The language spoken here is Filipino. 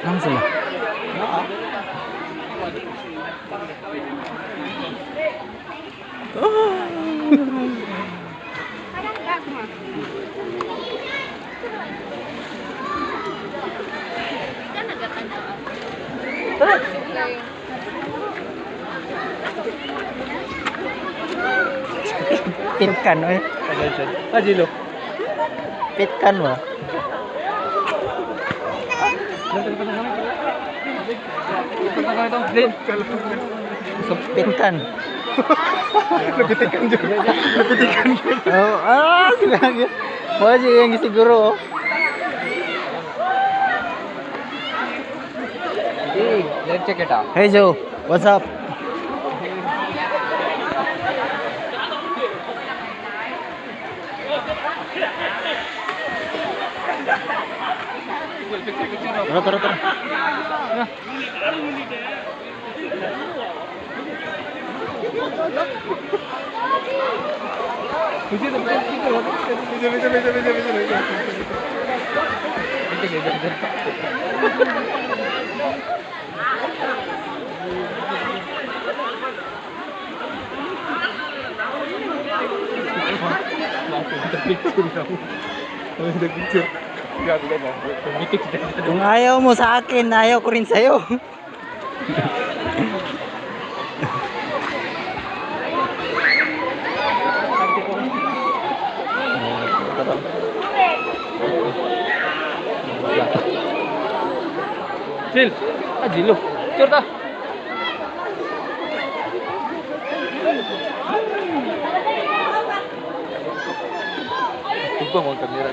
Ano sila? Pitkan, oy. Jilo. Pitkan mo. Pitkan. Napitikan dyan. Napitikan dyan. Oh, sige. Mo yang siguro. Hey, let's check it out. Hey Joe, what's up? Tara. Kung ayaw mo sa akin, ayaw ko rin sa'yo. Chill. Jilo. Curta. Ito mo kamera.